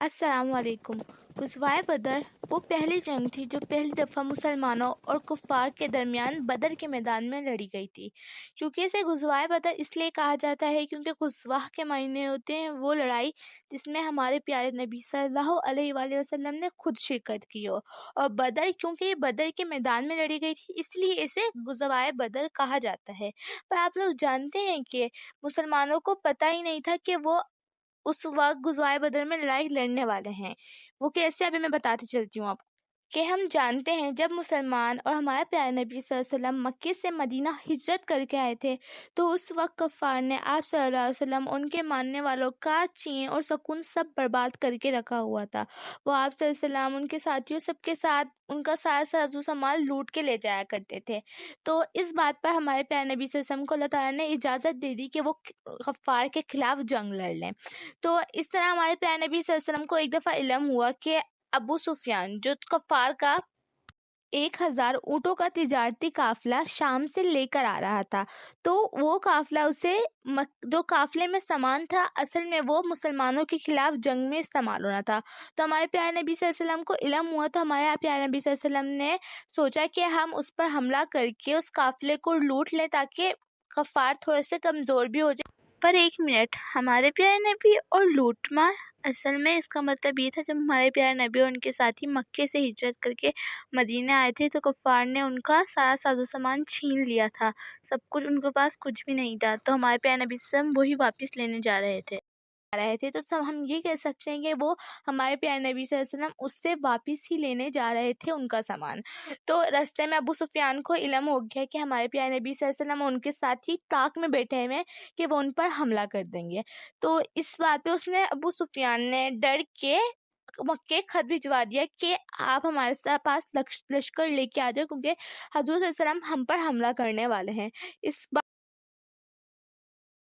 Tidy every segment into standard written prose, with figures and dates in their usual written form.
السلام علیکم۔ غزوہ بدر وہ پہلی جنگ تھی جو پہلی دفعہ مسلمانوں اور کفار کے درمیان بدر کے میدان میں لڑی گئی تھی۔ کیونکہ اسے غزوہ بدر اس لیے کہا جاتا ہے کیونکہ غزوہ کے معنی ہوتے ہیں وہ لڑائی جس میں ہمارے پیارے نبی صلی اللہ علیہ وآلہ وسلم نے خود شرکت کی ہو، اور بدر کیونکہ یہ بدر کے میدان میں لڑی گئی تھی اس لیے اسے غزوہ بدر کہا جاتا ہے۔ پر آپ لوگ جانتے ہیں کہ مسلمانوں کو پتہ ہی نہیں تھا کہ وہ اس وقت غزوہ بدر میں لڑائی لڑنے والے ہیں۔ وہ کیسے، ابھی میں بتاتی چلتی ہوں آپ کو کہ ہم جانتے ہیں جب مسلمان اور ہمارے پیارے نبی صلی اللہ علیہ وسلم مکے سے مدینہ ہجرت کر کے آئے تھے تو اس وقت کفار نے آپ صلی اللہ علیہ وسلم ان کے ماننے والوں کا چین اور سکون سب برباد کر کے رکھا ہوا تھا۔ وہ آپ صلی اللہ علیہ وسلم ان کے ساتھیوں سب کے ساتھ ان کا سارا ساز و سامان لوٹ کے لے جایا کرتے تھے۔ تو اس بات پر ہمارے پیارے نبی صلی اللہ علیہ وسلم کو اللہ تعالیٰ نے اجازت دے دی کہ وہ کفار کے خلاف جنگ لڑ لیں۔ تو اس طرح ہمارے پیارے نبی صلی اللہ علیہ وسلم کو ایک دفعہ علم ہوا کہ ابو سفیان جو کفار کا 1000 اونٹوں کا تجارتی قافلہ شام سے لے کر آ رہا تھا، تو وہ قافلہ جو قافلے میں سامان تھا اصل میں وہ مسلمانوں کے خلاف جنگ میں استعمال ہونا تھا۔ تو ہمارے پیارے نبی صلی اللہ علیہ وسلم کو علم ہوا تو ہمارے پیارے نبی صلی اللہ علیہ وسلم نے سوچا کہ ہم اس پر حملہ کر کے اس قافلے کو لوٹ لیں تاکہ کفار تھوڑے سے کمزور بھی ہو جائے۔ پر ایک منٹ، ہمارے پیارے نبی اور لوٹ مار، اصل میں اس کا مطلب یہ تھا جب ہمارے پیارے نبی اور ان کے ساتھی مکے سے ہجرت کر کے مدینہ آئے تھے تو کفار نے ان کا سارا ساز و سامان چھین لیا تھا، سب کچھ ان کے پاس کچھ بھی نہیں تھا، تو ہمارے پیارے نبی صلی اللہ علیہ وسلم وہی واپس لینے جا رہے تھے تو سب ہم یہ کہہ سکتے ہیں کہ وہ ہمارے پیارے نبی صلی اللہ علیہ وسلم اس سے واپس ہی لینے جا رہے تھے ان کا سامان۔ تو رستے میں ابو سفیان کو علم ہو گیا کہ ہمارے پیارے نبی صلی اللہ علیہ وسلم ان کے ساتھی طاق میں بیٹھے ہوئے کہ وہ ان پر حملہ کر دیں گے۔ تو اس بات پہ اس نے ابو سفیان نے ڈر کے مکے خط بھجوا دیا کہ آپ ہمارے پاس لشکر لے کے آ جائے کیونکہ حضور صلی اللہ علیہ وسلم ہم پر حملہ کرنے والے ہیں۔ اس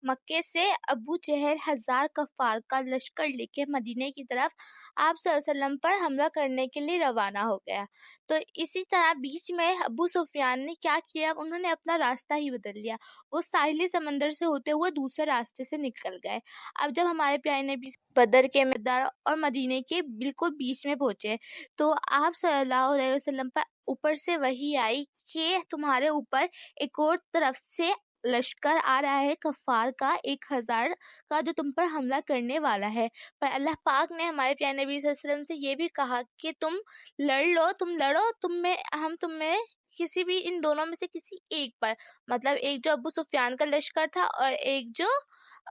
مکے سے ابو جہل 1000 کفار کا لشکر لے کے مدینے کی طرف آپ صلی اللہ علیہ وسلم پر حملہ کرنے کے لیے روانہ ہو گیا۔ تو اسی طرح بیچ میں ابو سفیان نے کیا کیا، انہوں نے اپنا راستہ ہی بدل لیا، وہ ساحلی سمندر سے ہوتے ہوئے دوسرے راستے سے نکل گئے۔ اب جب ہمارے پیارے نبی بدر کے میدان اور مدینے کے بالکل بیچ میں پہنچے تو آپ صلی اللہ علیہ وسلم پر اوپر سے وحی آئی کہ تمہارے اوپر ایک اور طرف سے لشکر آ رہا ہے کفار کا 1000 کا جو تم پر حملہ کرنے والا ہے۔ پر اللہ پاک نے ہمارے پیارے نبی صلی اللہ علیہ وسلم سے یہ بھی کہا کہ تم لڑو، ہم تمہیں کسی بھی ان دونوں میں سے کسی ایک پر، مطلب ایک جو ابو سفیان کا لشکر تھا اور ایک جو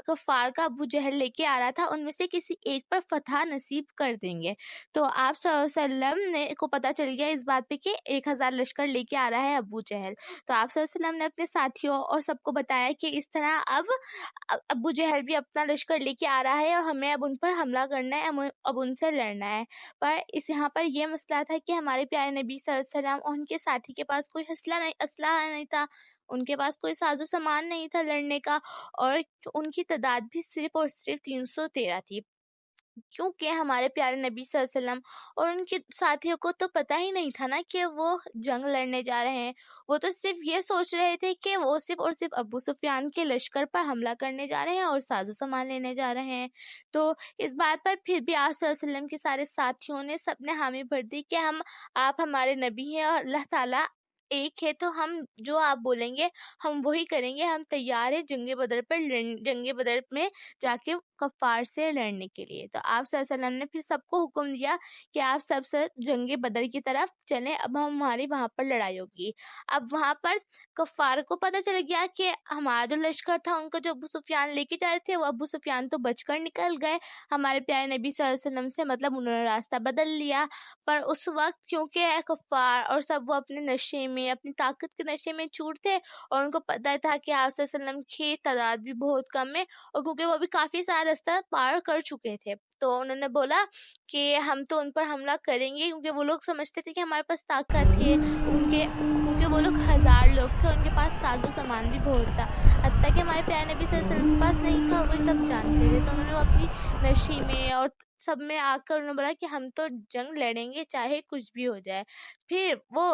کفار کا ابو جہل لے کے آ رہا تھا، ان میں سے کسی ایک پر فتح نصیب کر دیں گے۔ تو آپ صلی اللہ علیہ وسلم کو پتہ چل گیا اس بات پہ کہ 1000 لشکر لے کے آ رہا ہے ابو جہل۔ تو آپ صلی اللہ علیہ وسلم نے اپنے ساتھیوں اور سب کو بتایا کہ اس طرح اب ابو جہل بھی اپنا لشکر لے کے آ رہا ہے اور ہمیں اب ان پر حملہ کرنا ہے، اب ان سے لڑنا ہے۔ پر یہاں پر یہ مسئلہ تھا کہ ہمارے پیارے نبی صلی اللہ علیہ وسلم اور ان کے ساتھی کے پاس کوئی اسلحہ نہیں تھا، ان کے پاس کوئی ساز و سامان نہیں تھا لڑنے کا، اور ان کی تعداد بھی صرف اور صرف 313 تھی، کیونکہ ہمارے پیارے نبی صلی اللہ علیہ وسلم اور ان کے ساتھیوں کو تو پتہ ہی نہیں تھا نا کہ وہ جنگ لڑنے جا رہے ہیں۔ وہ تو صرف یہ سوچ رہے تھے کہ وہ صرف اور صرف ابو سفیان کے لشکر پر حملہ کرنے جا رہے ہیں اور ساز و سامان لینے جا رہے ہیں۔ تو اس بات پر پھر بھی آپ صلی اللہ علیہ وسلم کے سارے ساتھیوں نے سب نے حامی بھر دی کہ آپ ہمارے نبی ہیں اور اللہ تعالیٰ ایک ہے، تو ہم جو آپ بولیں گے ہم وہی کریں گے، ہم تیار ہیں جنگ بدر میں جا کے کفار سے لڑنے کے لیے۔ تو آپ صلی اللہ علیہ وسلم نے پھر سب کو حکم دیا کہ آپ سب سے جنگ بدر کی طرف چلیں، اب ہماری وہاں پر لڑائی ہوگی۔ اب وہاں پر کفار کو پتہ چل گیا کہ ہمارا جو لشکر تھا ان کو جو ابو سفیان لے کے جا رہے تھے، وہ ابو سفیان تو بچ کر نکل گئے ہمارے پیارے نبی صلی اللہ علیہ وسلم سے، مطلب انہوں نے راستہ بدل لیا۔ پر اس وقت کیونکہ کفار اور سب وہ اپنے نشے میں، اپنی طاقت کے نشے میں چور تھے اور ان کو پتہ تھا کہ آپ صلی اللہ علیہ وسلم کی تعداد بھی بہت کم ہے، اور کیونکہ وہ بھی کافی سارا راستہ پار کر چکے تھے تو انہوں نے بولا کہ ہم تو ان پر حملہ کریں گے، کیونکہ وہ لوگ سمجھتے تھے کہ ہمارے پاس طاقت ہے، کیونکہ وہ لوگ 1000 لوگ تھے، ان کے پاس ساز و سامان بھی بہت تھا، حتیٰ کہ ہمارے پیارے نبی صلی اللہ علیہ وسلم کے پاس نہیں تھا، وہ سب جانتے تھے۔ تو انہوں نے وہ اپنی نشی میں اور سب میں آ کر انہوں نے بولا کہ ہم تو جنگ لڑیں گے چاہے کچھ بھی ہو جائے۔ پھر وہ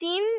3